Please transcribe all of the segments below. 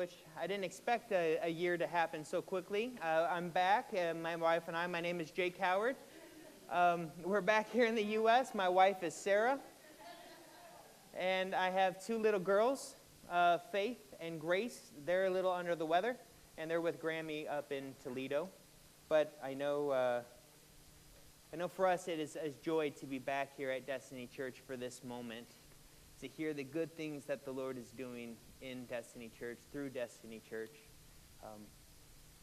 which I didn't expect a year to happen so quickly. I'm back, my wife and I. My name is Jake Howard. We're back here in the U.S. My wife is Sarah. And I have two little girls, Faith and Grace. They're a little under the weather, and they're with Grammy up in Toledo. But I know for us it is a joy to be back here at Destiny Church for this moment, to hear the good things that the Lord is doing in Destiny Church, through Destiny Church.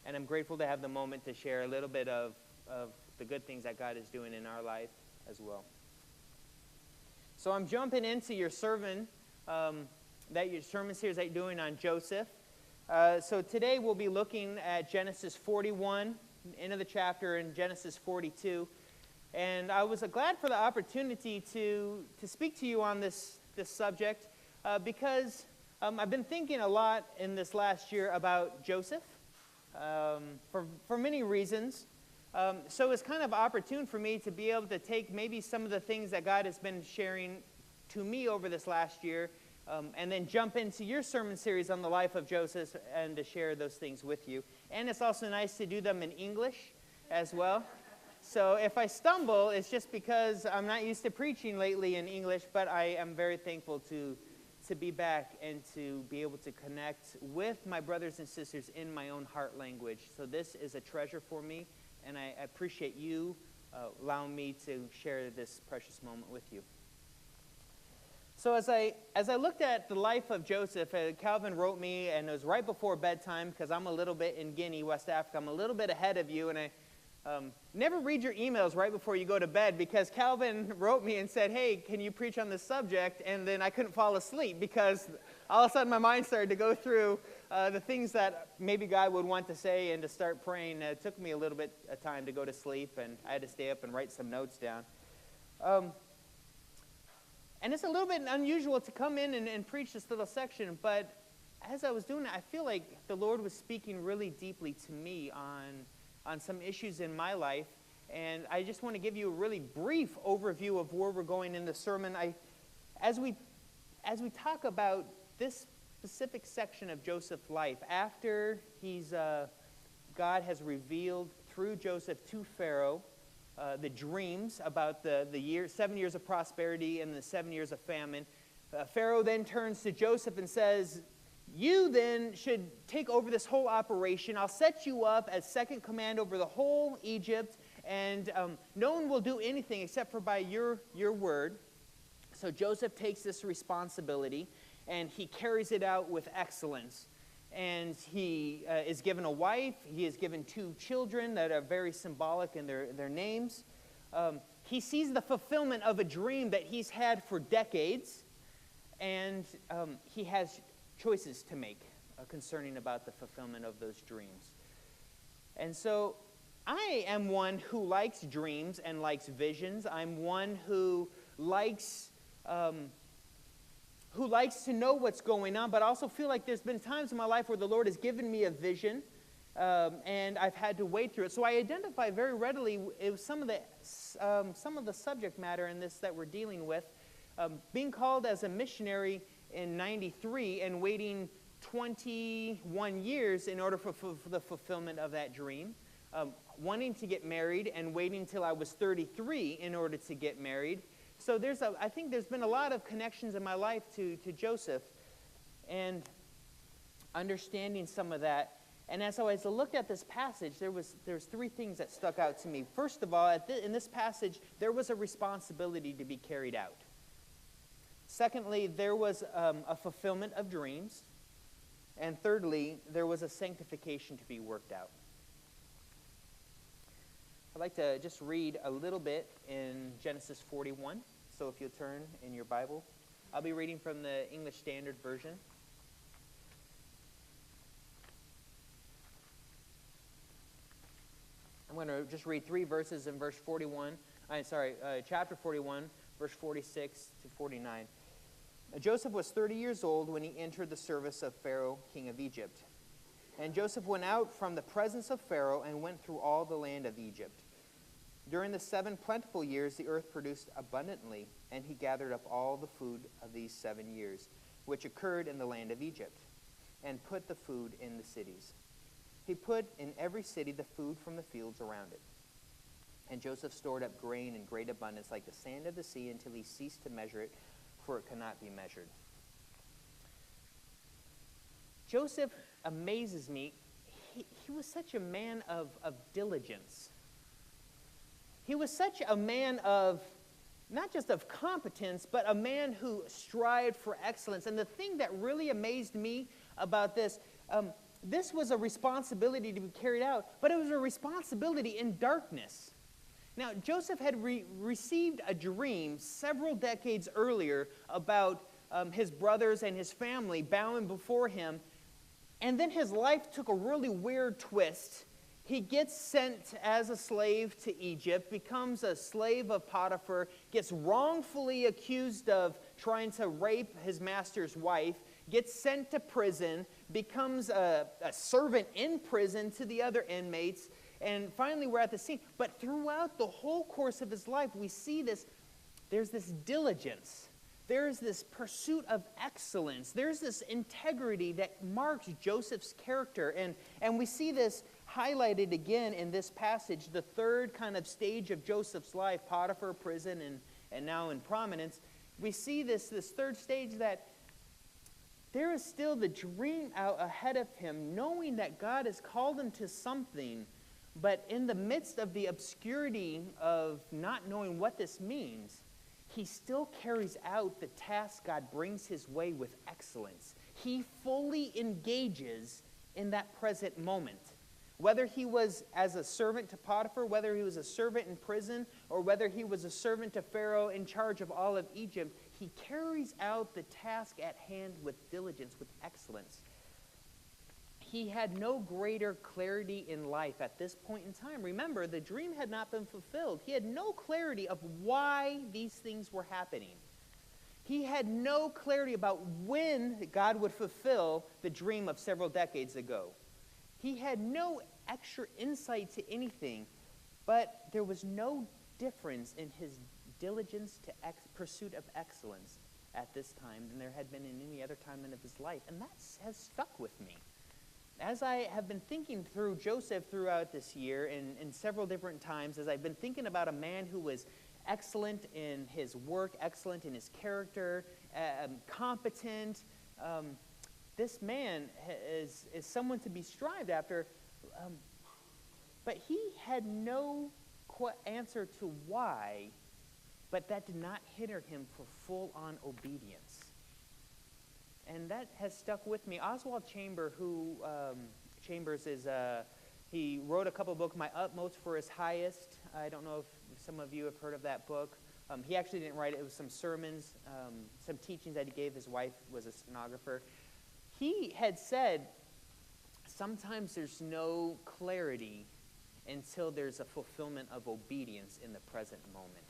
And I'm grateful to have the moment to share a little bit of the good things that God is doing in our life as well. So I'm jumping into your sermon, your sermon series that you're doing on Joseph. So today we'll be looking at Genesis 41, end of the chapter, in Genesis 42. And I was glad for the opportunity to speak to you on this subject because I've been thinking a lot in this last year about Joseph for many reasons. So it's kind of opportune for me to be able to take maybe some of the things that God has been sharing to me over this last year and then jump into your sermon series on the life of Joseph and to share those things with you. And it's also nice to do them in English as well. So if I stumble, it's just because I'm not used to preaching lately in English, but I am very thankful to be back and to be able to connect with my brothers and sisters in my own heart language. So this is a treasure for me, and I appreciate you allowing me to share this precious moment with you. So as I looked at the life of Joseph, Calvin wrote me, and it was right before bedtime, because I'm a little bit in Guinea, West Africa. I'm a little bit ahead of you, and I never read your emails right before you go to bed, because Calvin wrote me and said, hey, can you preach on this subject? And then I couldn't fall asleep because all of a sudden my mind started to go through the things that maybe God would want to say and to start praying. It took me a little bit of time to go to sleep, and I had to stay up and write some notes down. And it's a little bit unusual to come in and preach this little section, but as I was doing it, I feel like the Lord was speaking really deeply to me on some issues in my life, and I just want to give you a really brief overview of where we're going in the sermon. As we talk about this specific section of Joseph's life, after God has revealed through Joseph to Pharaoh the dreams about the 7 years of prosperity and the 7 years of famine, Pharaoh then turns to Joseph and says, you then should take over this whole operation. I'll set you up as second command over the whole Egypt, and no one will do anything except for by your word. So Joseph takes this responsibility, and he carries it out with excellence. And he is given a wife. He is given 2 children that are very symbolic in their names. He sees the fulfillment of a dream that he's had for decades, and he has choices to make concerning about the fulfillment of those dreams. And so I am one who likes dreams and likes visions. I'm one who likes who likes to know what's going on, but I also feel like there's been times in my life where the Lord has given me a vision, and I've had to wade through it. So I identify very readily with some of the subject matter in this that we're dealing with. Being called as a missionary in '93 and waiting 21 years in order for the fulfillment of that dream. Wanting to get married and waiting till I was 33 in order to get married. So I think there's been a lot of connections in my life to Joseph and understanding some of that. And as I looked at this passage, there's three things that stuck out to me. First of all, in this passage, there was a responsibility to be carried out. Secondly, there was a fulfillment of dreams. And thirdly, there was a sanctification to be worked out. I'd like to just read a little bit in Genesis 41. So if you'll turn in your Bible, I'll be reading from the English Standard Version. I'm going to just read three verses in chapter 41, verse 46 to 49. Joseph was 30 years old when he entered the service of Pharaoh, king of Egypt. And Joseph went out from the presence of Pharaoh and went through all the land of Egypt. During the 7 plentiful years, the earth produced abundantly, and he gathered up all the food of these 7 years, which occurred in the land of Egypt, and put the food in the cities. He put in every city the food from the fields around it. And Joseph stored up grain in great abundance, like the sand of the sea, until he ceased to measure it, for it cannot be measured. Joseph amazes me. He was such a man of diligence. He was such a man of, not just of competence, but a man who strived for excellence. And the thing that really amazed me about this was a responsibility to be carried out, but it was a responsibility in darkness. Now, Joseph had received a dream several decades earlier about his brothers and his family bowing before him, and then his life took a really weird twist. He gets sent as a slave to Egypt, becomes a slave of Potiphar, gets wrongfully accused of trying to rape his master's wife, gets sent to prison, becomes a servant in prison to the other inmates, and finally we're at the scene. But throughout the whole course of his life, we see there's this diligence. There's this pursuit of excellence. There's this integrity that marks Joseph's character. And we see this highlighted again in this passage, the third kind of stage of Joseph's life, Potiphar, prison, and now in prominence. We see this third stage that there is still the dream out ahead of him, knowing that God has called him to something, but in the midst of the obscurity of not knowing what this means, he still carries out the task God brings his way with excellence. He fully engages in that present moment. Whether he was as a servant to Potiphar, whether he was a servant in prison, or whether he was a servant to Pharaoh in charge of all of Egypt, he carries out the task at hand with diligence, with excellence. He had no greater clarity in life at this point in time. Remember, the dream had not been fulfilled. He had no clarity of why these things were happening. He had no clarity about when God would fulfill the dream of several decades ago. He had no extra insight to anything, but there was no difference in his diligence to pursuit of excellence at this time than there had been in any other time in his life. And that has stuck with me. As I have been thinking through Joseph throughout this year in several different times, as I've been thinking about a man who was excellent in his work, excellent in his character, competent, this man is someone to be strived after, but he had no answer to why, but that did not hinder him for full-on obedience. And that has stuck with me. Oswald Chambers is, he wrote a couple books, My Utmost for His Highest. I don't know if some of you have heard of that book. He actually didn't write it. It was some sermons, some teachings that he gave. His wife was a stenographer. He had said, sometimes there's no clarity until there's a fulfillment of obedience in the present moment.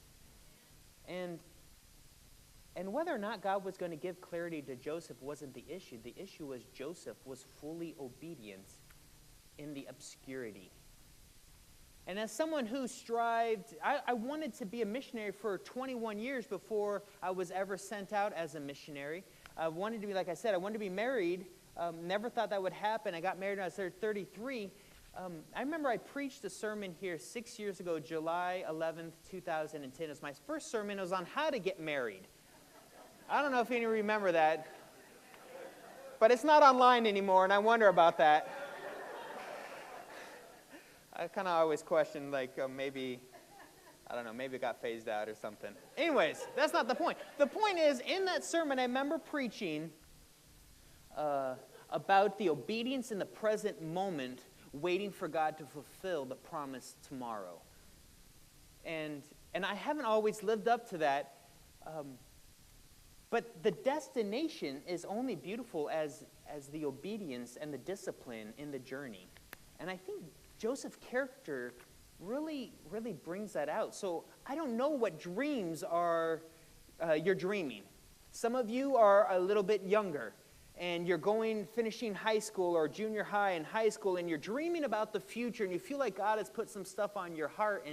And whether or not God was going to give clarity to Joseph wasn't the issue. The issue was Joseph was fully obedient in the obscurity. And as someone who strived, I wanted to be a missionary for 21 years before I was ever sent out as a missionary. I wanted to be, like I said, I wanted to be married. Never thought that would happen. I got married when I was 33. I remember I preached a sermon here 6 years ago, July 11th, 2010. It was my first sermon. It was on how to get married. I don't know if any of you remember that. But it's not online anymore, and I wonder about that. I kind of always question, like, maybe, I don't know, maybe it got phased out or something. Anyways, that's not the point. The point is, in that sermon, I remember preaching about the obedience in the present moment, waiting for God to fulfill the promise tomorrow. And I haven't always lived up to that. But the destination is only beautiful as the obedience and the discipline in the journey. And I think Joseph's character really brings that out. So I don't know what dreams are you're dreaming. Some of you are a little bit younger, and you're finishing high school or junior high and high school, and you're dreaming about the future, and you feel like God has put some stuff on your heart,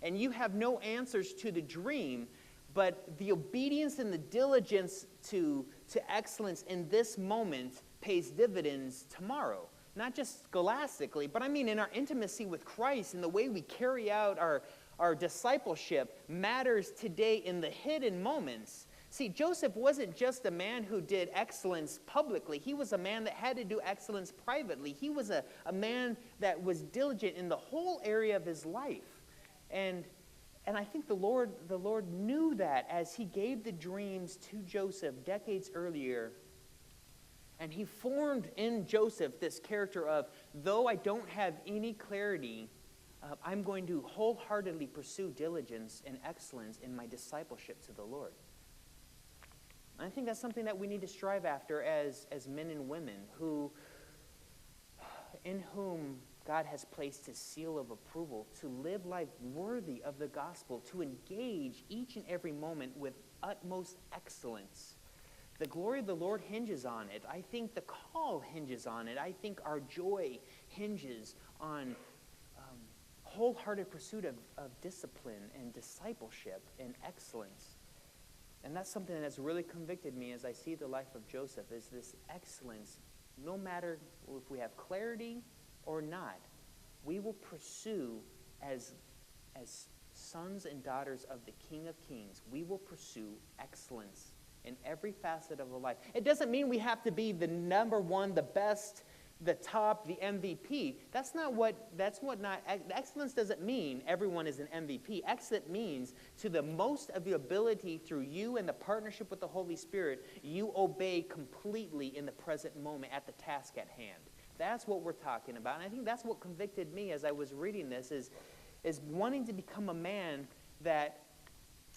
and you have no answers to the dream, but the obedience and the diligence to excellence in this moment pays dividends tomorrow. Not just scholastically, but I mean in our intimacy with Christ and the way we carry out our discipleship matters today in the hidden moments. See, Joseph wasn't just a man who did excellence publicly. He was a man that had to do excellence privately. He was a man that was diligent in the whole area of his life. And I think the Lord knew that as he gave the dreams to Joseph decades earlier. And he formed in Joseph this character of, though I don't have any clarity, I'm going to wholeheartedly pursue diligence and excellence in my discipleship to the Lord. And I think that's something that we need to strive after as men and women in whom God has placed his seal of approval to live life worthy of the gospel, to engage each and every moment with utmost excellence. The glory of the Lord hinges on it. I think the call hinges on it. I think our joy hinges on wholehearted pursuit of discipline and discipleship and excellence. And that's something that has really convicted me as I see the life of Joseph, is this excellence. No matter if we have clarity or not, we will pursue as sons and daughters of the King of Kings. We will pursue excellence in every facet of our life. It doesn't mean we have to be the number one, the best, the top, the MVP. Excellence doesn't mean everyone is an MVP. Excellence means to the most of your ability through you and the partnership with the Holy Spirit, you obey completely in the present moment at the task at hand. That's what we're talking about. And I think that's what convicted me as I was reading this, is wanting to become a man that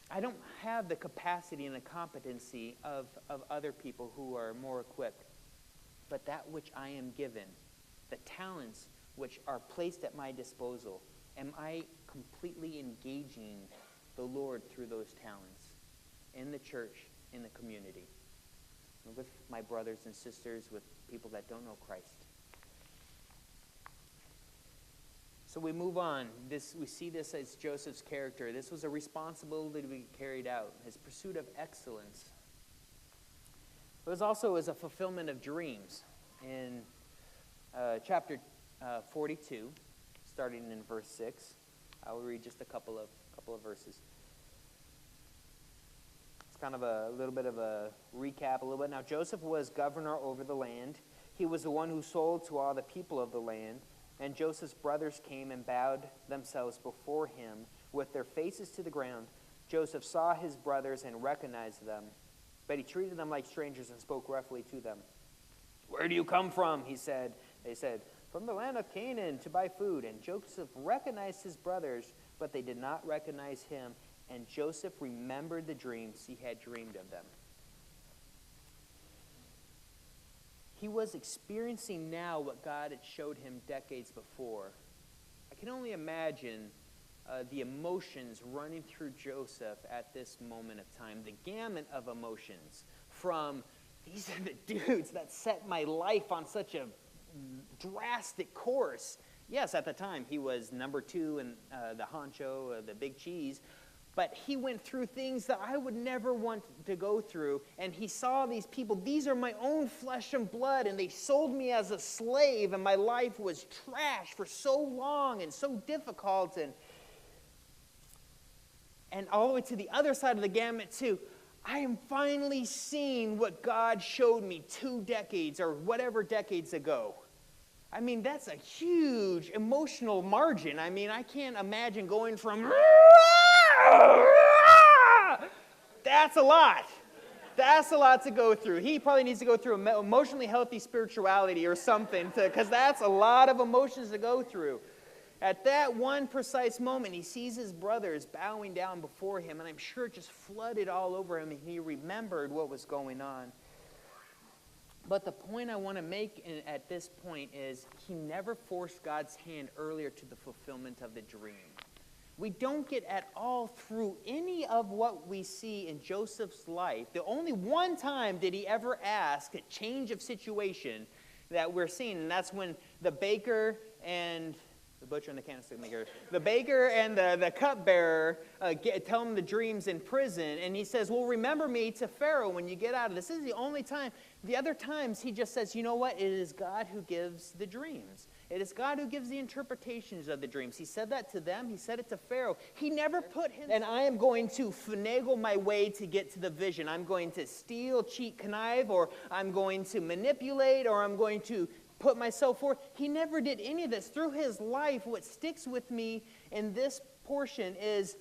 I don't have the capacity and the competency of other people who are more equipped, but that which I am given, the talents which are placed at my disposal, am I completely engaging the Lord through those talents in the church, in the community, with my brothers and sisters, with people that don't know Christ? So we move on. We see this as Joseph's character. This was a responsibility to be carried out, his pursuit of excellence. It was also as a fulfillment of dreams. In chapter 42, starting in verse 6, I will read just a couple of verses. It's kind of a little bit of a recap a little bit. Now Joseph was governor over the land. He was the one who sold to all the people of the land. And Joseph's brothers came and bowed themselves before him with their faces to the ground. Joseph saw his brothers and recognized them, but he treated them like strangers and spoke roughly to them. "Where do you come from?" he said. They said, "From the land of Canaan to buy food." And Joseph recognized his brothers, but they did not recognize him. And Joseph remembered the dreams he had dreamed of them. He was experiencing now what God had showed him decades before. I can only imagine the emotions running through Joseph at this moment of time, the gamut of emotions from these are the dudes that set my life on such a drastic course. Yes, at the time he was number 2 and the honcho, the big cheese, but he went through things that I would never want to go through, and he saw these people, these are my own flesh and blood, and they sold me as a slave, and my life was trash for so long and so difficult, and all the way to the other side of the gamut too. I am finally seeing what God showed me 2 decades or whatever decades ago. I mean, that's a huge emotional margin. I mean, I can't imagine going from, that's a lot. That's a lot to go through. He probably needs to go through emotionally healthy spirituality or something, because that's a lot of emotions to go through. At that one precise moment, he sees his brothers bowing down before him, and I'm sure it just flooded all over him, and he remembered what was going on. But the point I want to make at this point is he never forced God's hand earlier to the fulfillment of the dream. We don't get at all through any of what we see in Joseph's life. The only one time did he ever ask a change of situation that we're seeing, and that's when the baker and the butcher and the candlestick maker, the baker and the cupbearer tell him the dreams in prison, and he says, well, remember me to Pharaoh when you get out of this. This is the only time. The other times he just says, you know what, it is God who gives the dreams. It is God who gives the interpretations of the dreams. He said that to them. He said it to Pharaoh. He never put him, and I am going to finagle my way to get to the vision. I'm going to steal, cheat, connive, or I'm going to manipulate, or I'm going to put myself forth. He never did any of this. Through his life, what sticks with me in this portion is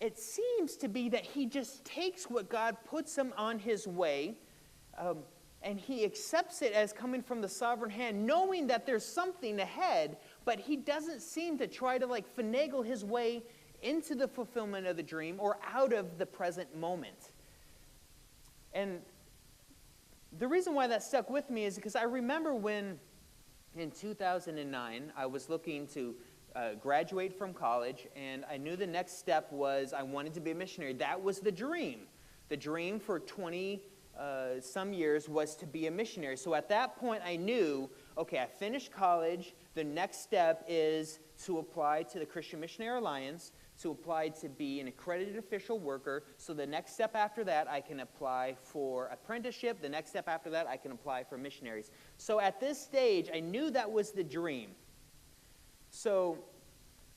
it seems to be that he just takes what God puts him on his way, and he accepts it as coming from the sovereign hand, knowing that there's something ahead, but he doesn't seem to try to finagle his way into the fulfillment of the dream or out of the present moment. And the reason why that stuck with me is because I remember when, in 2009, I was looking to graduate from college, and I knew the next step was I wanted to be a missionary. That was the dream. The dream for 20 some years was to be a missionary. So at that point, I knew, okay, I finished college. The next step is to apply to the Christian Missionary Alliance, to apply to be an accredited official worker. So the next step after that, I can apply for apprenticeship. The next step after that, I can apply for missionaries. So at this stage, I knew that was the dream. So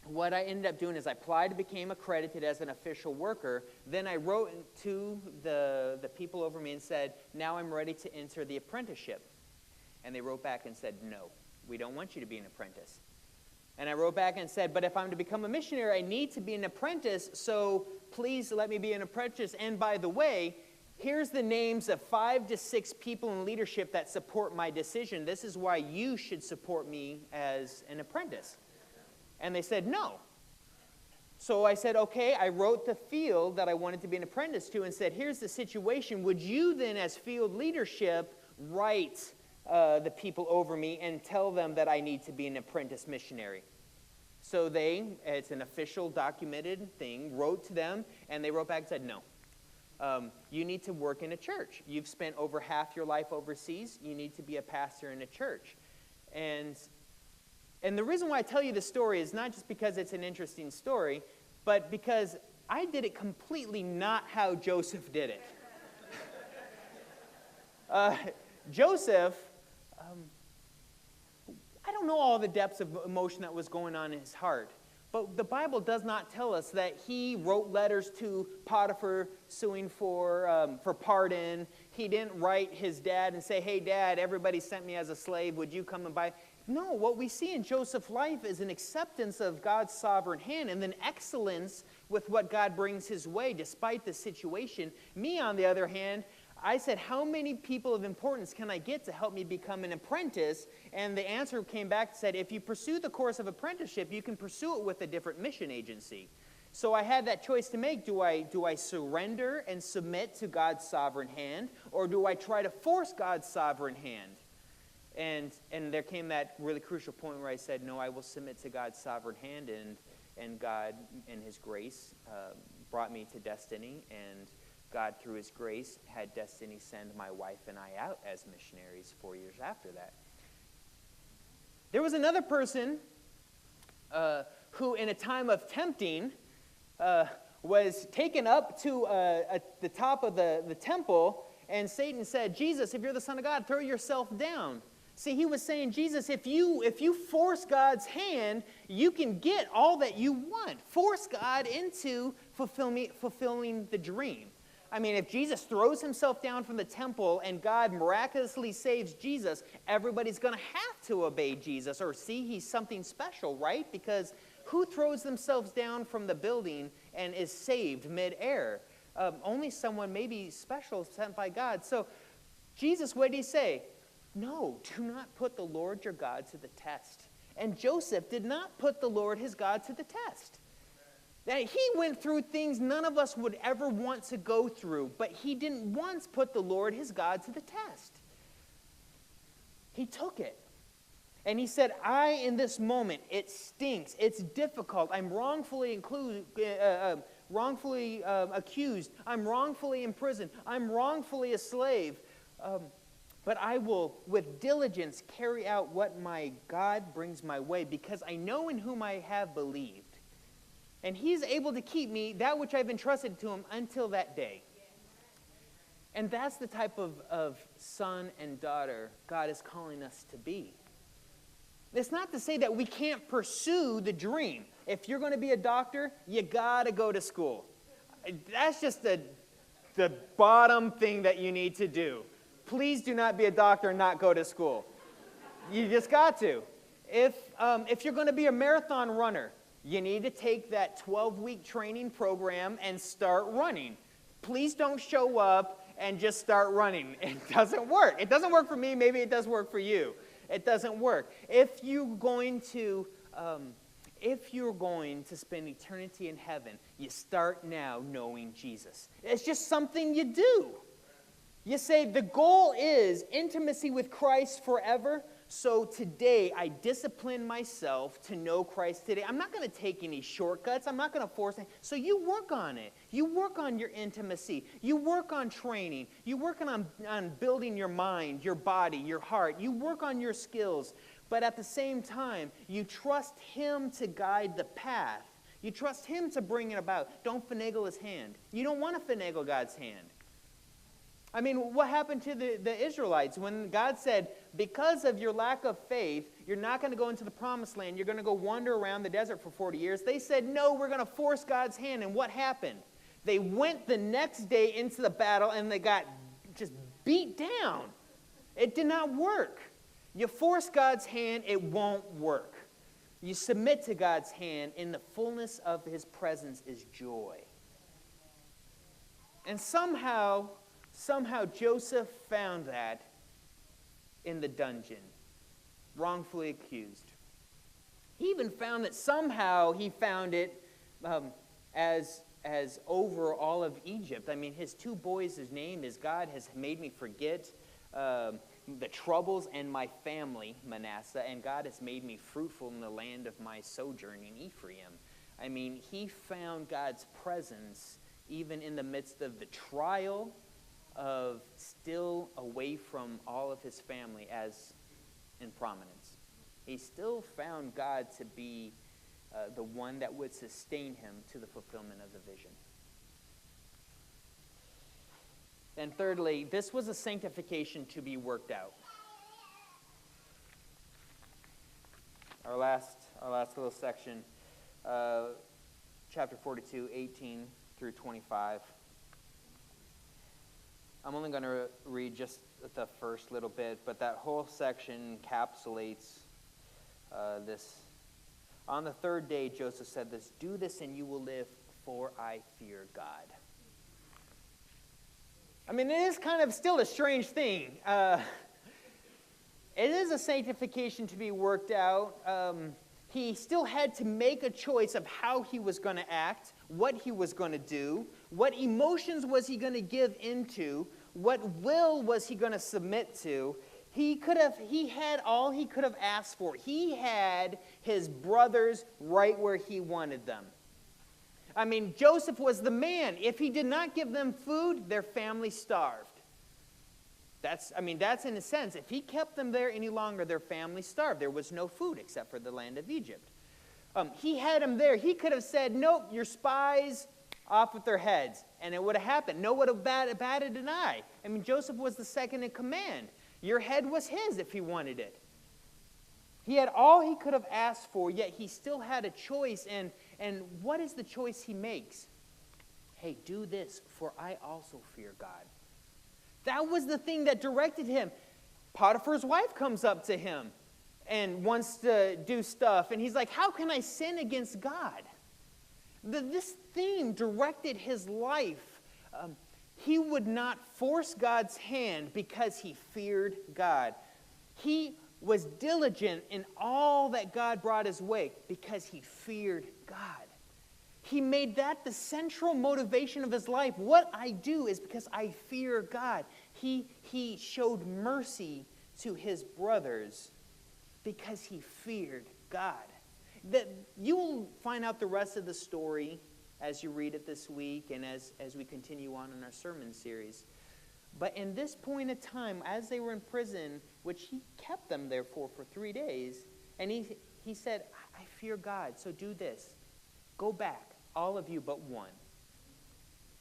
what I ended up doing is I applied and became accredited as an official worker. Then I wrote to the people over me and said, now I'm ready to enter the apprenticeship. And they wrote back and said, no, we don't want you to be an apprentice. And I wrote back and said, but if I'm to become a missionary, I need to be an apprentice, so please let me be an apprentice. And by the way, here's the names of 5 to 6 people in leadership that support my decision. This is why you should support me as an apprentice. And they said, no. So I said, okay, I wrote the field that I wanted to be an apprentice to and said, here's the situation. Would you then, as field leadership, write the people over me and tell them that I need to be an apprentice missionary? So they, it's an official documented thing, wrote to them, and they wrote back and said, no. You need to work in a church. You've spent over half your life overseas. You need to be a pastor in a church. And the reason why I tell you this story is not just because it's an interesting story, but because I did it completely not how Joseph did it. Joseph, I don't know all the depths of emotion that was going on in his heart, but the Bible does not tell us that he wrote letters to Potiphar suing for pardon. He didn't write his dad and say, hey, Dad, everybody sent me as a slave. Would you come and buy? No, what we see in Joseph's life is an acceptance of God's sovereign hand and then excellence with what God brings his way despite the situation. Me, on the other hand, I said, how many people of importance can I get to help me become an apprentice? And the answer came back and said, if you pursue the course of apprenticeship, you can pursue it with a different mission agency. So I had that choice to make. Do I surrender and submit to God's sovereign hand, or do I try to force God's sovereign hand? And there came that really crucial point where I said, no, I will submit to God's sovereign hand, and God, in his grace, brought me to Destiny, and God, through his grace, had Destiny send my wife and I out as missionaries 4 years after that. There was another person who, in a time of tempting, was taken up to the top of the temple, and Satan said, Jesus, if you're the Son of God, throw yourself down. See, he was saying, Jesus, if you force God's hand, you can get all that you want. Force God into fulfilling the dream. I mean, if Jesus throws himself down from the temple and God miraculously saves Jesus, everybody's going to have to obey Jesus or see he's something special, right? Because who throws themselves down from the building and is saved midair? Only someone maybe special sent by God. So Jesus, what did he say? No, do not put the Lord your God to the test. And Joseph did not put the Lord his God to the test. Now, he went through things none of us would ever want to go through, but he didn't once put the Lord his God to the test. He took it. And he said, in this moment, it stinks, it's difficult, I'm wrongfully accused, I'm wrongfully imprisoned, I'm wrongfully a slave, but I will, with diligence, carry out what my God brings my way, because I know in whom I have believed. And he's able to keep me, that which I've entrusted to him, until that day. And that's the type of son and daughter God is calling us to be. It's not to say that we can't pursue the dream. If you're going to be a doctor, you got to go to school. That's just the bottom thing that you need to do. Please do not be a doctor and not go to school. You just got to. If you're going to be a marathon runner, you need to take that 12-week training program and start running. Please don't show up and just start running. It doesn't work. It doesn't work for me. Maybe it does work for you. It doesn't work. If you're going to spend eternity in heaven, you start now knowing Jesus. It's just something you do. You say, the goal is intimacy with Christ forever. So today, I discipline myself to know Christ today. I'm not going to take any shortcuts. I'm not going to force it. So you work on it. You work on your intimacy. You work on training. You work on building your mind, your body, your heart. You work on your skills. But at the same time, you trust him to guide the path. You trust him to bring it about. Don't finagle his hand. You don't want to finagle God's hand. I mean, what happened to the Israelites when God said, because of your lack of faith, you're not going to go into the promised land. You're going to go wander around the desert for 40 years. They said, no, we're going to force God's hand. And what happened? They went the next day into the battle and they got just beat down. It did not work. You force God's hand, it won't work. You submit to God's hand. In the fullness of his presence is joy. And somehow Joseph found that in the dungeon, wrongfully accused. He even found that somehow he found it as over all of Egypt. I mean, his two boys, his name is God has made me forget the troubles and my family, Manasseh, and God has made me fruitful in the land of my sojourn in Ephraim. I mean, he found God's presence even in the midst of the trial, of still away from all of his family as in prominence. He still found God to be the one that would sustain him to the fulfillment of the vision. And thirdly, this was a sanctification to be worked out. Our last little section, chapter 42, 18 through 25. I'm only going to read just the first little bit, but that whole section encapsulates this. On the third day, Joseph said this, "Do this and you will live, for I fear God." I mean, it is kind of still a strange thing. It is a sanctification to be worked out. He still had to make a choice of how he was going to act, what he was going to do, what emotions was he going to give into, what will was he going to submit to. He had all he could have asked for. He had his brothers right where he wanted them. I mean, Joseph was the man. If he did not give them food, their family starved. That's in a sense. If he kept them there any longer, their family starved. There was no food except for the land of Egypt. He had them there. He could have said, nope, your spies, off with their heads. And it would have happened. No one would have batted an eye. I mean, Joseph was the second in command. Your head was his if he wanted it. He had all he could have asked for, yet he still had a choice. And what is the choice he makes? Hey, do this, for I also fear God. That was the thing that directed him. Potiphar's wife comes up to him and wants to do stuff. And he's like, how can I sin against God? This theme directed his life. He would not force God's hand because he feared God. He was diligent in all that God brought his way because he feared God. He made that the central motivation of his life. What I do is because I fear God. He showed mercy to his brothers because he feared God. That you will find out the rest of the story as you read it this week and as we continue on in our sermon series. But in this point of time, as they were in prison, which he kept them there for 3 days, and he said, I fear God, so do this. Go back, all of you but one.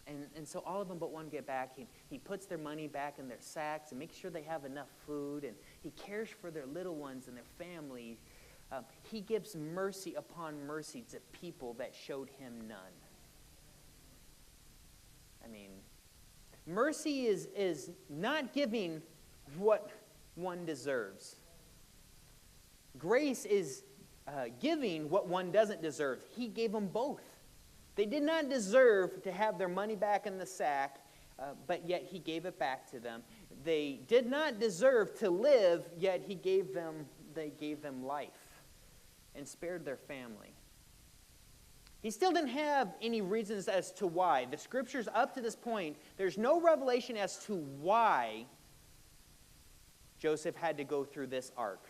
And so all of them but one get back. He puts their money back in their sacks and makes sure they have enough food. And he cares for their little ones and their family. He gives mercy upon mercy to people that showed him none. I mean, mercy is not giving what one deserves. Grace is giving what one doesn't deserve. He gave them both. They did not deserve to have their money back in the sack, but yet he gave it back to them. They did not deserve to live, yet they gave them life and spared their family. He still didn't have any reasons as to why. The scriptures up to this point, there's no revelation as to why Joseph had to go through this arc.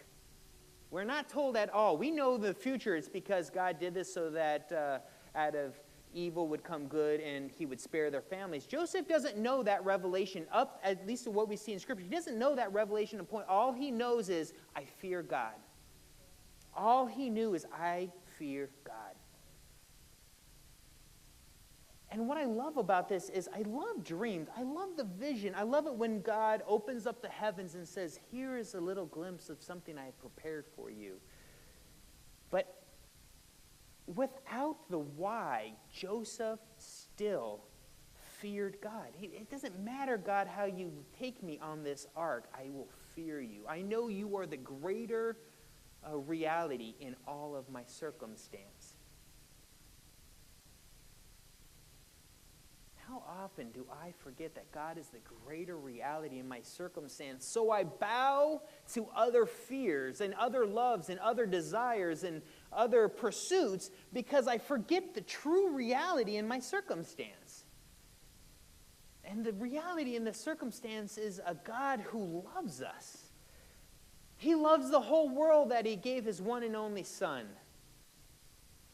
We're not told at all. We know the future. It's because God did this so that out of evil would come good and he would spare their families. Joseph doesn't know that revelation up, at least what we see in Scripture. He doesn't know that revelation to point. All he knows is, I fear God. All he knew is, I fear God. And what I love about this is I love dreams. I love the vision. I love it when God opens up the heavens and says, here is a little glimpse of something I have prepared for you. But without the why, Joseph still feared God. It doesn't matter, God, how you take me on this ark. I will fear you. I know you are the greater reality in all of my circumstance. How often do I forget that God is the greater reality in my circumstance? So I bow to other fears and other loves and other desires and other pursuits because I forget the true reality in my circumstance. And the reality in the circumstance is a God who loves us. He loves the whole world that he gave his one and only Son.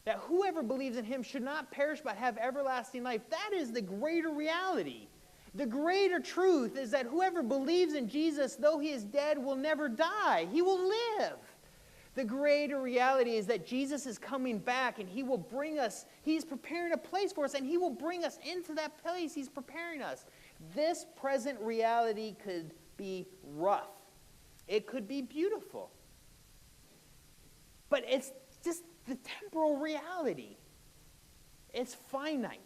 That whoever believes in him should not perish but have everlasting life. That is the greater reality. The greater truth is that whoever believes in Jesus, though he is dead, will never die. He will live. The greater reality is that Jesus is coming back and he will bring us, he's preparing a place for us and he will bring us into that place he's preparing us. This present reality could be rough. It could be beautiful. But it's just the temporal reality. It's finite.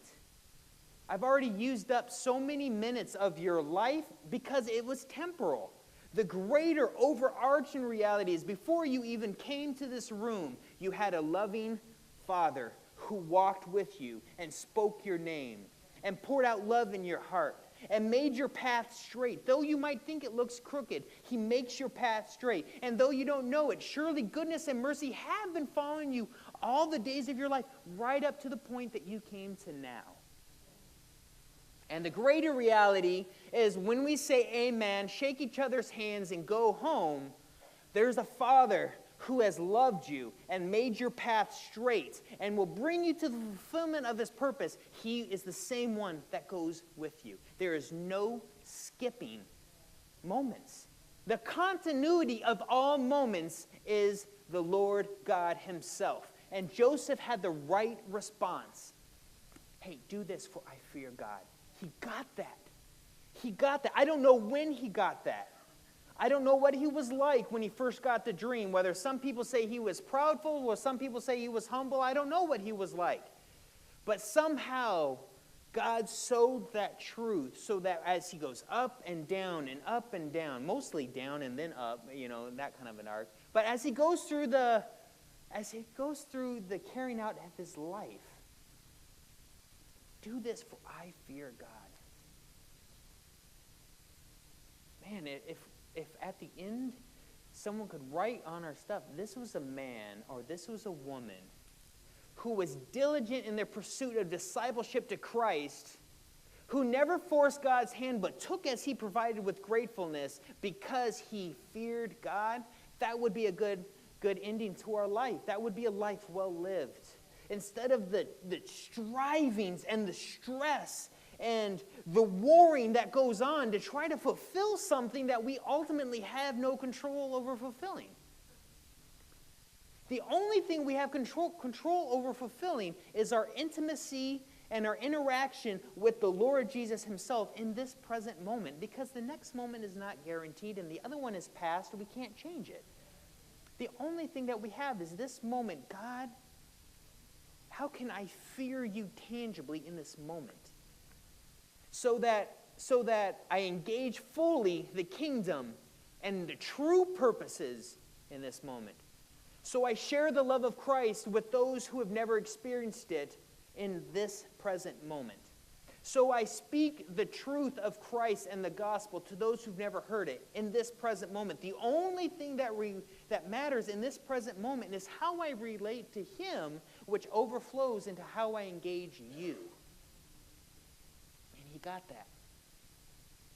I've already used up so many minutes of your life because it was temporal. The greater overarching reality is before you even came to this room, you had a loving Father who walked with you and spoke your name and poured out love in your heart and made your path straight. Though you might think it looks crooked, he makes your path straight. And though you don't know it, surely goodness and mercy have been following you all the days of your life, right up to the point that you came to now. And the greater reality is when we say amen, shake each other's hands, and go home, there's a Father who has loved you and made your path straight and will bring you to the fulfillment of his purpose. He is the same one that goes with you. There is no skipping moments. The continuity of all moments is the Lord God himself. And Joseph had the right response. Hey, do this for I fear God. He got that. He got that. I don't know when he got that. I don't know what he was like when he first got the dream. Whether some people say he was proudful or some people say he was humble. I don't know what he was like. But somehow God sowed that truth so that as he goes up and down, mostly down and then up, that kind of an arc. But as he goes through the carrying out of his life, do this for I fear God. Man, if at the end someone could write on our stuff, this was a man or this was a woman who was diligent in their pursuit of discipleship to Christ, who never forced God's hand but took as he provided with gratefulness because he feared God, that would be a good ending to our life. That would be a life well lived. Instead of the strivings and the stress and the warring that goes on to try to fulfill something that we ultimately have no control over fulfilling. The only thing we have control over fulfilling is our intimacy and our interaction with the Lord Jesus himself in this present moment, because the next moment is not guaranteed and the other one is past and we can't change it. The only thing that we have is this moment. God, how can I fear you tangibly in this moment? So that I engage fully the kingdom and the true purposes in this moment. So I share the love of Christ with those who have never experienced it in this present moment. So I speak the truth of Christ and the gospel to those who've never heard it in this present moment. The only thing that matters in this present moment is how I relate to him, which overflows into how I engage you. And he got that.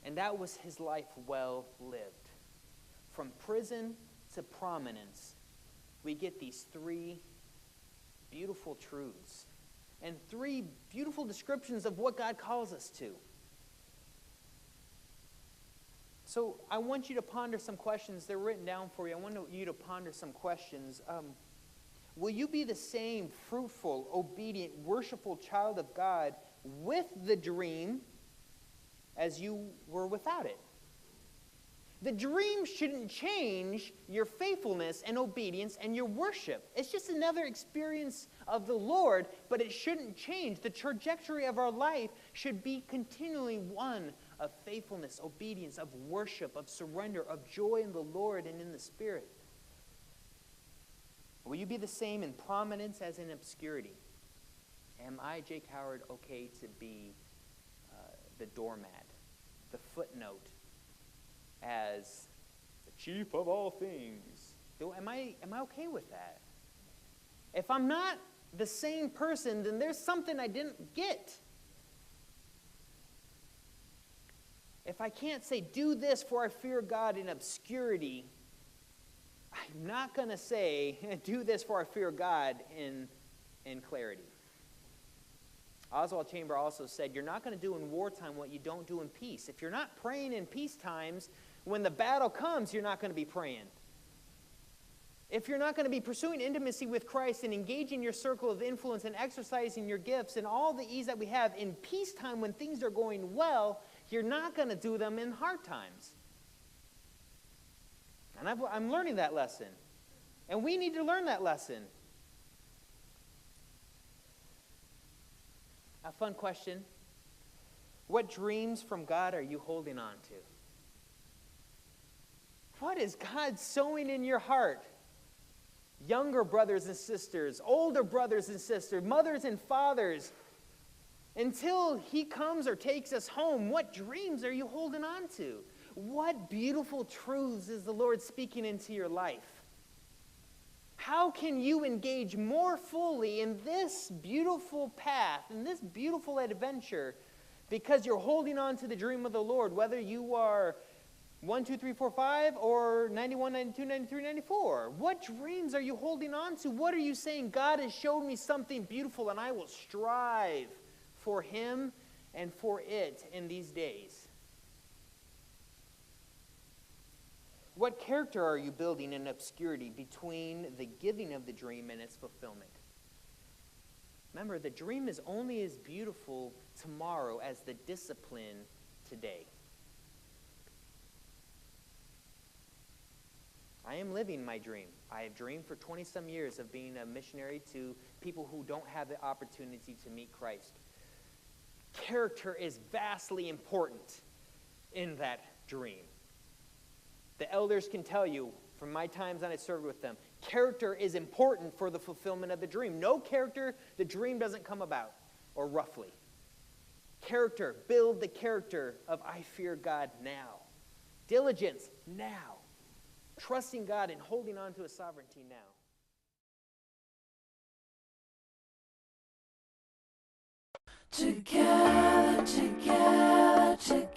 And that was his life well lived. From prison to prominence, we get these three beautiful truths and three beautiful descriptions of what God calls us to. So I want you to ponder some questions. They're written down for you. I want you to ponder some questions. Will you be the same fruitful, obedient, worshipful child of God with the dream as you were without it? The dream shouldn't change your faithfulness and obedience and your worship. It's just another experience of the Lord, but it shouldn't change. The trajectory of our life should be continually one of faithfulness, obedience, of worship, of surrender, of joy in the Lord and in the Spirit. Will you be the same in prominence as in obscurity? Am I, Jake Howard, okay to be the doormat, the footnote, as the chief of all things? Am I okay with that? If I'm not the same person, then there's something I didn't get. If I can't say, do this for I fear God in obscurity, I'm not going to say, do this for I fear God in clarity. Oswald Chamber also said, you're not going to do in wartime what you don't do in peace. If you're not praying in peace times, when the battle comes, you're not going to be praying. If you're not going to be pursuing intimacy with Christ and engaging your circle of influence and exercising your gifts and all the ease that we have in peacetime when things are going well, you're not going to do them in hard times. And I'm learning that lesson. And we need to learn that lesson. A fun question. What dreams from God are you holding on to? What is God sowing in your heart? Younger brothers and sisters, older brothers and sisters, mothers and fathers, until he comes or takes us home, what dreams are you holding on to? What beautiful truths is the Lord speaking into your life? How can you engage more fully in this beautiful path, in this beautiful adventure because you're holding on to the dream of the Lord, whether you are 1, 2, 3, 4, 5, or 91, 92, 93, 94. What dreams are you holding on to? What are you saying? God has showed me something beautiful, and I will strive for him and for it in these days. What character are you building in obscurity between the giving of the dream and its fulfillment? Remember, the dream is only as beautiful tomorrow as the discipline today. I am living my dream. I have dreamed for 20-some years of being a missionary to people who don't have the opportunity to meet Christ. Character is vastly important in that dream. The elders can tell you, from my times that I served with them, character is important for the fulfillment of the dream. No character, the dream doesn't come about, or roughly. Character, build the character of I fear God now. Diligence, now. Trusting God and holding on to his sovereignty now. Together, together, together.